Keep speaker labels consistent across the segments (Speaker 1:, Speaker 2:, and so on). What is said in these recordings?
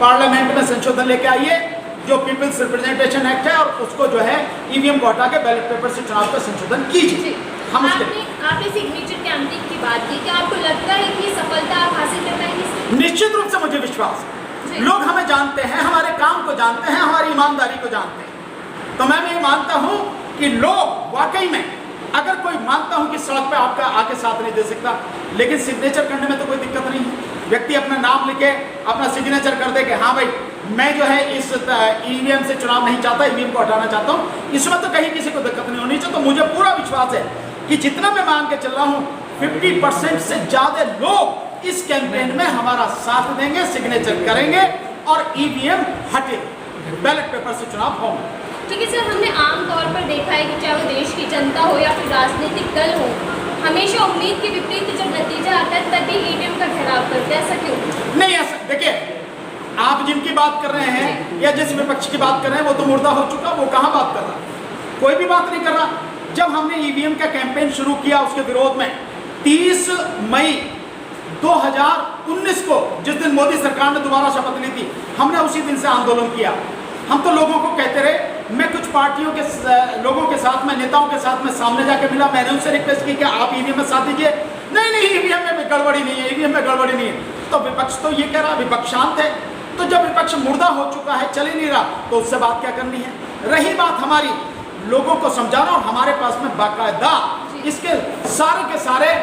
Speaker 1: Parliament में संशोधन लेके आइए, जो पीपल्स रिप्रेजेंटेशन एक्ट है, और उसको जो है ईवीएम को हटा के बैलेट पेपर से चुनाव का संशोधन कीजिए। हम
Speaker 2: आपने सिग्नेचर कैंपेनिंग की बात की, क्या आपको लगता है कि सफलता आप हासिल कर पाएंगे?
Speaker 1: निश्चित रूप से मुझे विश्वास है। लोग हमें जानते हैं, हमारे काम को जानते हैं, हमारी ईमानदारी को जानते हैं। तो मैं ये मानता हूं कि लोग वाकई में, अगर कोई मानता हूं कि सड़क पे आपका आके साथ नहीं दे सकता, लेकिन सिग्नेचर करने में तो कोई दिक्कत नहीं है। व्यक्ति अपना नाम लिखे, अपना सिग्नेचर कर दे कि हाँ भाई मैं जो है इस ईवीएम से चुनाव नहीं चाहता, ईवीएम को हटाना चाहता हूँ, इसमें तो कहीं किसी को दिक्कत नहीं होनी चाहिए। तो मुझे पूरा विश्वास है कि जितना मैं मान के चल रहा हूँ 50% से ज्यादा लोग इस कैंपेन में हमारा साथ देंगे, सिग्नेचर करेंगे और ईवीएम हटे, बैलेट पेपर से चुनाव होंगे।
Speaker 2: ठीक है सर, हमने आमतौर पर देखा है कि चाहे वो देश की जनता हो या फिर राजनीतिक दल हो, हमेशा उम्मीद के विपरीत जब नतीजा आता है तभी ईवीएम का घेराव करते हैं, ऐसा क्यों?
Speaker 1: नहीं, ऐसा देखिए, आप जिनकी बात कर रहे हैं या जिस विपक्ष की बात कर रहे हैं वो तो मुर्दा हो चुका, वो कहाँ बात कर रहा, कोई भी बात नहीं कर रहा। जब हमने ईवीएम का कैंपेन शुरू किया उसके विरोध में 30 मई 2019 को, जिस दिन मोदी सरकार ने दोबारा शपथ ली थी, हमने उसी दिन से आंदोलन किया। हम तो लोगों को कहते रहे, मैं कुछ पार्टियों के लोगों के साथ में, नेताओं के साथ में सामने जाके मिला, मैंने उनसे रिक्वेस्ट की कि आप ईवीएम में साथ दीजिए। नहीं, ईवीएम में गड़बड़ी नहीं है, ईवीएम में गड़बड़ी नहीं है। तो विपक्ष तो ये कह रहा, विपक्ष शांत है। तो जब विपक्ष मुर्दा हो चुका है, चल ही नहीं रहा, तो उससे बात क्या करनी है। रही बात हमारी लोगों को समझाना, और हमारे पास में बाकायदा इसके सारे के सारे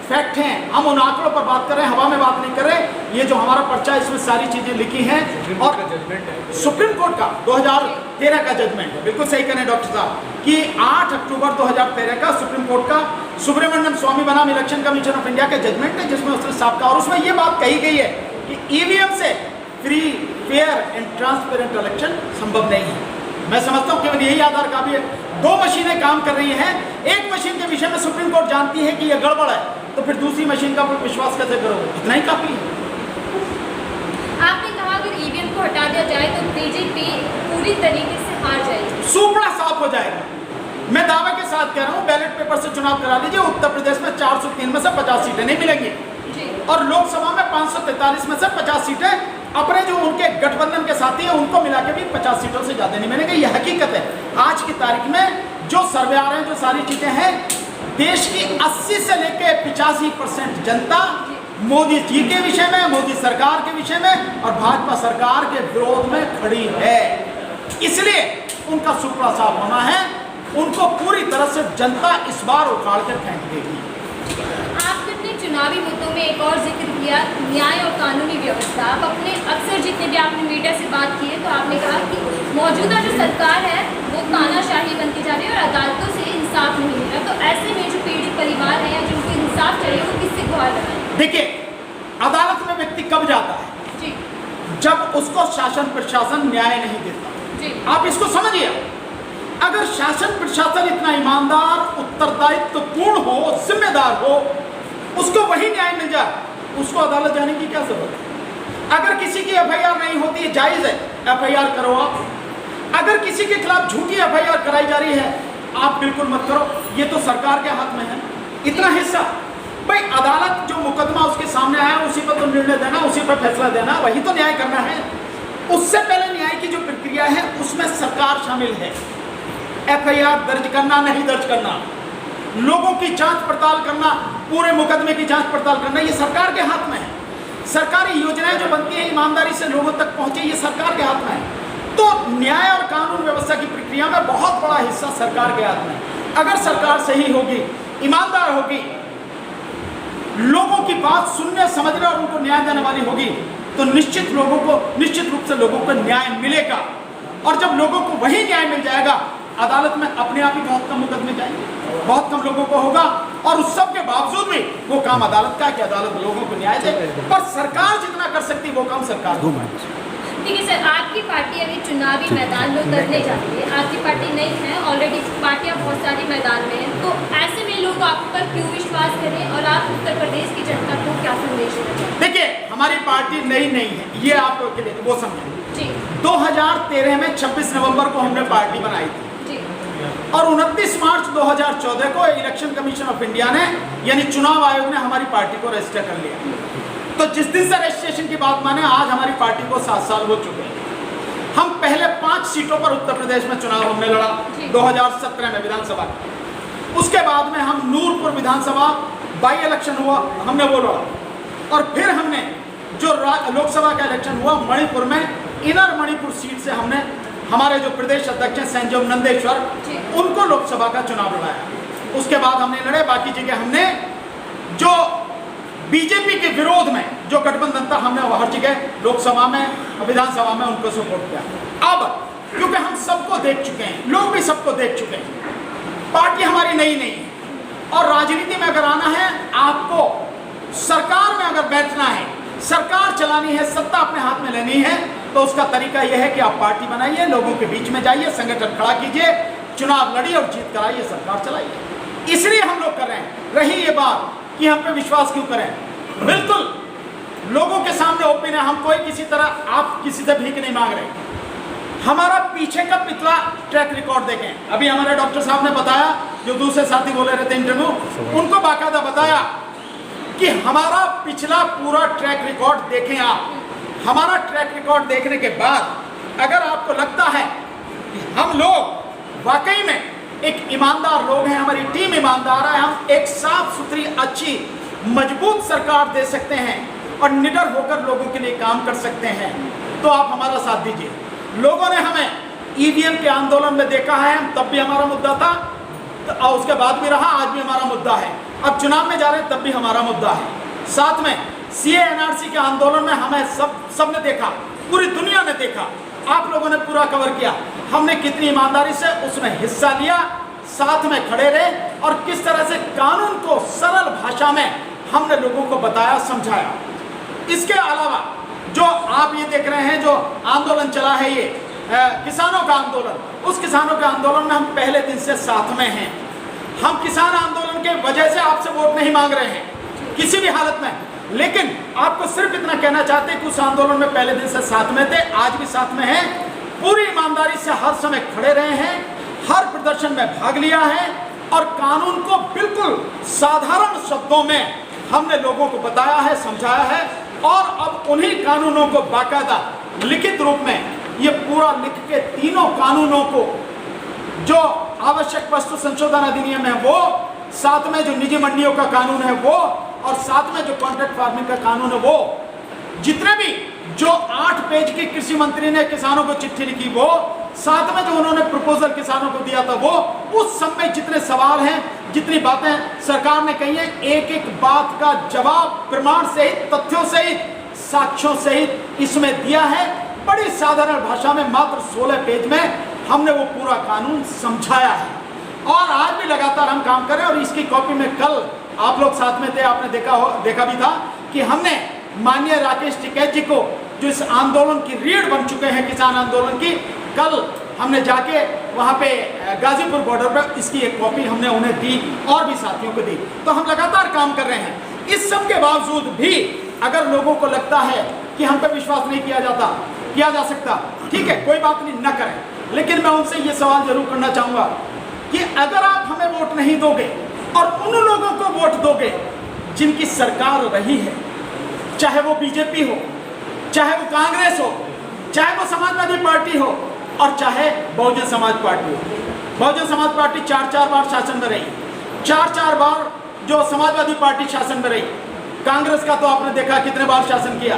Speaker 1: फैक्ट हैं। हम उन आंकड़ों पर बात कर रहे हैं, हवा में बात नहीं कर रहे। ये जो हमारा पर्चा है इसमें सारी चीजें लिखी हैं, और सुप्रीम कोर्ट का 2013 का जजमेंट है, बिल्कुल सही करें डॉक्टर साहब, कि 8 अक्टूबर 2013 का सुप्रीम कोर्ट का सुब्रमण्यम स्वामी बनाम इलेक्शन कमीशन ऑफ इंडिया का जजमेंट है, जिसमें उसने साफ कहा, और उसमें ये बात कही गई है कि ईवीएम से free, fair and transparent election संभव नहीं है। मैं समझता हूँ केवल यही आधार काफी है। 2 मशीनें काम कर रही हैं, एक मशीन के विषय में सुप्रीम कोर्ट जानती है कि यह गड़बड़ है, तो फिर दूसरी मशीन का विश्वास कैसे करोगे? इतना ही काफी है।
Speaker 2: आपने कहा अगर ईवीएम को हटा दिया जाए तो बीजेपी पूरी तरीके से हार जाएगी,
Speaker 1: सुपड़ा साफ हो जाएगा। मैं दावे के साथ कह रहा हूँ, बैलेट पेपर से चुनाव करा लीजिए। उत्तर प्रदेश में 403 में से 50 सीटें नहीं मिलेंगी, और लोकसभा में 543 में से 50 सीटें अपने जो उनके गठबंधन के साथी हैं उनको मिला के भी 50 सीटों से ज्यादा नहीं मिलेंगे। यह हकीकत है। आज की तारीख में जो सर्वे आ रहे हैं, जो सारी चीजें हैं, देश की 80 से लेकर 85% जनता मोदी जी के विषय में, मोदी सरकार के विषय में और भाजपा सरकार के विरोध में खड़ी है। इसलिए उनका सुपड़ा साफ होना है। उनको पूरी तरह से जनता इस बार उखाड़ कर फेंक देगी।
Speaker 2: आपने अपने चुनावी मुद्दों में एक और जिक्र किया, न्याय और कानूनी व्यवस्था। आप अपने अक्सर जितने भी आपने मीडिया से बात की है, तो आपने कहा कि मौजूदा जो सरकार है वो तानाशाही बनती जा रही है और अदालतों से इंसाफ नहीं मिल रहा। तो ऐसे में जो पीड़ित परिवार है या जिनको इंसाफ चाहिए, वो किससे गुहार लगाए?
Speaker 1: देखिए, अदालत में व्यक्ति कब जाता है?
Speaker 2: जी,
Speaker 1: जब उसको शासन प्रशासन न्याय नहीं देता।
Speaker 2: जी,
Speaker 1: आप इसको समझिए। अगर शासन प्रशासन इतना ईमानदार, उत्तरदायित्व पूर्ण हो, जिम्मेदार हो, उसको वही न्याय मिल जाए, उसको अदालत जाने की क्या जरूरत है? अगर किसी की एफआईआर नहीं होती है, जायज है, एफआईआर करो आप। अगर किसी के खिलाफ झूठी एफआईआर कराई जा रही है, आप बिल्कुल मत करो, ये तो सरकार के हाथ में है। इतना हिस्सा भाई, अदालत जो मुकदमा उसके सामने आया उसी पर तो निर्णय देना, उसी पर फैसला देना, वही तो न्याय करना है। उससे पहले न्याय की जो प्रक्रिया है उसमें सरकार शामिल है। एफआईआर दर्ज करना, नहीं दर्ज करना, लोगों की जांच पड़ताल करना, पूरे मुकदमे की जांच पड़ताल करना, ये सरकार के हाथ में है। सरकारी योजनाएं जो बनती हैं ईमानदारी से लोगों तक पहुंचे, ये सरकार के हाथ में है। तो न्याय और कानून व्यवस्था की प्रक्रिया में बहुत बड़ा हिस्सा सरकार के हाथ में है। अगर सरकार सही होगी, ईमानदार होगी, लोगों की बात सुनने, समझने और उनको न्याय देने वाली होगी, तो निश्चित रूप से लोगों को न्याय मिलेगा। और जब लोगों को वही न्याय मिल जाएगा, अदालत में अपने आप ही बहुत कम मुकदमे जाएंगे, बहुत कम लोगों को होगा। और उस सब के बावजूद भी वो काम अदालत का है कि अदालत लोगों को न्याय दे। पर सरकार जितना कर सकती है वो काम सरकार को।
Speaker 2: ठीक है सर, आपकी पार्टी अभी चुनावी मैदान में उतरने जा रही है। आपकी पार्टी नहीं है, ऑलरेडी पार्टियां बहुत सारी मैदान में हैं, तो ऐसे में लोग आप पर क्यों विश्वास करें और आप उत्तर प्रदेश की जनता को क्या संदेश देना चाहते हैं?
Speaker 1: देखिए, हमारी पार्टी नई नहीं है, ये आप वो समझें।
Speaker 2: जी,
Speaker 1: 2013 में 26 नवंबर को हमने पार्टी बनाई थी।
Speaker 2: जी,
Speaker 1: और 29 मार्च 2014 को इलेक्शन कमीशन ऑफ इंडिया ने यानी चुनाव आयोग ने हमारी पार्टी को रजिस्टर कर लिया। तो जिस दिन से रजिस्ट्रेशन की बात माने आज हमारी पार्टी को 7 साल हो चुके हैं। हम पहले 5 सीटों पर उत्तर प्रदेश में चुनाव हमने लड़ा 2017 में विधानसभा। उसके बाद में हम नूरपुर विधानसभा बाई इलेक्शन हुआ, हमने वो लड़ा। और फिर हमने जो लोकसभा का इलेक्शन हुआ मणिपुर में, इनर मणिपुर सीट से हमने हमारे जो प्रदेश अध्यक्ष हैं संजय नंदेश्वर, उनको लोकसभा का चुनाव लड़ाया। उसके बाद हमने लड़े, बाकी जगह हमने जो बीजेपी के विरोध में जो गठबंधन था हमने हर जगह लोकसभा में विधानसभा में उनको सपोर्ट किया। अब क्योंकि हम सबको देख चुके हैं, लोग भी सबको देख चुके हैं, पार्टी हमारी नई नहीं है और राजनीति में अगर आना है, आपको सरकार में अगर बैठना है, सरकार चलानी है, सत्ता अपने हाथ में लेनी है, तो उसका तरीका यह है कि आप पार्टी बनाइए, लोगों के बीच में जाइए, संगठन खड़ा कीजिए, चुनाव लड़िए और जीत कराइए, सरकार चलाइए। इसलिए हम लोग कर रहे हैं। रही ये बात कि हम पे विश्वास क्यों करें, बिल्कुल लोगों के सामने ओपन है, हम कोई किसी तरह आप किसी से भीख नहीं मांग रहे। हमारा पीछे का पिछला ट्रैक रिकॉर्ड देखें। अभी हमारे डॉक्टर साहब ने बताया, जो दूसरे साथी बोले रहे थे इंटरव्यू, उनको बाकायदा बताया कि हमारा पिछला पूरा ट्रैक रिकॉर्ड देखें आप। हमारा ट्रैक रिकॉर्ड देखने के बाद अगर आपको लगता है कि हम लोग वाकई में एक ईमानदार लोग हैं, हमारी टीम ईमानदार है, हम एक साफ सुथरी अच्छी मजबूत सरकार दे सकते हैं और निडर होकर लोगों के लिए काम कर सकते हैं, तो आप हमारा साथ दीजिए। लोगों ने हमें ईवीएम के आंदोलन में देखा है, हम तब भी हमारा मुद्दा था और उसके बाद भी रहा, आज भी हमारा मुद्दा है। अब चुनाव में जा रहे हैं तब भी हमारा मुद्दा है। साथ में सीए एनआरसी के आंदोलन में हमें सबने देखा, पूरी दुनिया ने देखा, आप लोगों ने पूरा कवर किया, हमने कितनी ईमानदारी से उसमें हिस्सा लिया, साथ में खड़े रहे और किस तरह से कानून को सरल भाषा में हमने लोगों को बताया, समझाया। इसके अलावा जो आप ये देख रहे हैं, जो आंदोलन चला है ये किसानों का आंदोलन, उस किसानों के आंदोलन में हम पहले दिन से साथ में हैं। हम किसान आंदोलन के वजह से आपसे वोट नहीं मांग रहे हैं किसी भी हालत में, लेकिन आपको सिर्फ इतना कहना चाहते हैं कि उस आंदोलन में पहले दिन से साथ में थे, आज भी साथ में हैं, पूरी ईमानदारी से हर समय खड़े रहे हैं, हर प्रदर्शन में भाग लिया है और कानून को बिल्कुल साधारण शब्दों में हमने लोगों को बताया है, समझाया है और अब उन्हीं कानूनों को बाकायदा लिखित रूप में ये पूरा लिख के तीनों कानूनों को, जो आवश्यक वस्तु संशोधन अधिनियम है वो, साथ में जो निजी मंडियों का कानून है वो, और साथ में जो कॉन्ट्रैक्ट फार्मिंग का कानून है वो, जितने भी जो 8 पेज की कृषि मंत्री ने किसानों को चिट्ठी लिखी वो, साथ में जो उन्होंने प्रपोजल किसानों को दिया था वो, उस सब में जितने सवाल हैं, जितनी बातें सरकार ने कही है, एक एक बात का जवाब प्रमाण सहित, तथ्यों सहित, साक्ष्यों सहित इसमें दिया है। बड़ी साधारण भाषा में मात्र 16 पेज में हमने वो पूरा कानून समझाया है और आज भी लगातार हम काम कर रहे हैं। और इसकी कॉपी में कल आप लोग साथ में थे, आपने देखा भी था कि हमने माननीय राकेश टिकैत जी को, जो इस आंदोलन की रीढ़ बन चुके हैं किसान आंदोलन की, कल हमने जाके वहाँ पे गाजीपुर बॉर्डर पर इसकी एक कॉपी हमने उन्हें दी और भी साथियों को दी। तो हम लगातार काम कर रहे हैं। इस सब के बावजूद भी अगर लोगों को लगता है कि हम पे विश्वास नहीं किया जा सकता, ठीक है, कोई बात नहीं, न करें। लेकिन मैं उनसे ये सवाल जरूर करना चाहूँगा कि अगर आप हमें वोट नहीं दोगे और उन लोगों को वोट दोगे जिनकी सरकार रही है, चाहे वो बीजेपी हो, चाहे वो कांग्रेस हो, चाहे वो समाजवादी पार्टी हो और चाहे बहुजन समाज पार्टी हो। बहुजन समाज पार्टी 4 बार शासन में रही, 4 बार जो समाजवादी पार्टी शासन में रही। कांग्रेस का तो आपने देखा कितने बार शासन किया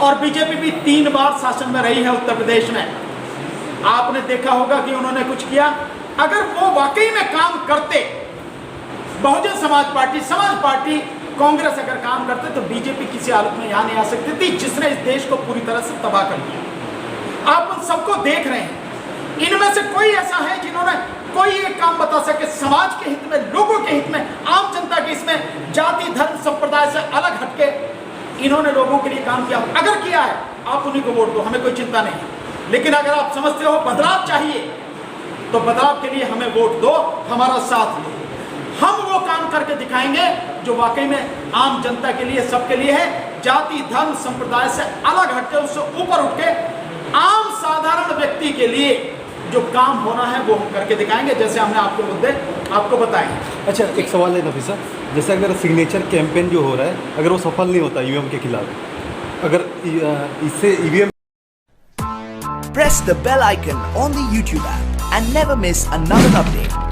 Speaker 1: और बीजेपी भी 3 बार शासन में रही है उत्तर प्रदेश में। आपने देखा होगा कि उन्होंने कुछ किया। अगर वो वाकई में काम करते, बहुजन समाज पार्टी, कांग्रेस अगर काम करते तो बीजेपी किसी हालत में यहाँ नहीं आ सकती थी, जिसने इस देश को पूरी तरह से तबाह कर दिया। आप उन सबको देख रहे हैं, इनमें से कोई ऐसा है जिन्होंने कोई एक काम बता सके समाज के हित में, लोगों के हित में, आम जनता के इसमें, जाति धर्म संप्रदाय से अलग हटके इन्होंने लोगों के लिए काम किया? अगर किया है आप उन्हीं को वोट दो, हमें कोई चिंता नहीं। लेकिन अगर आप समझते हो बदलाव चाहिए तो बदलाव के लिए हमें वोट दो, हमारा साथ दो। हम वो काम करके दिखाएंगे जो वाकई में आम जनता के लिए, सबके लिए है, जाति धर्म संप्रदाय से अलग हटके, उससे ऊपर उठ के आम साधारण व्यक्ति के लिए जो काम होना है वो हम करके दिखाएंगे, जैसे हमने आपको मुद्दे आपको बताए।
Speaker 3: अच्छा, एक सवाल है नफीसा, जैसे अगर सिग्नेचर कैंपेन जो हो रहा है अगर वो सफल नहीं होता ईवीएम के खिलाफ, अगर इससे EVM
Speaker 4: Press the bell icon on the YouTube app and never miss another update.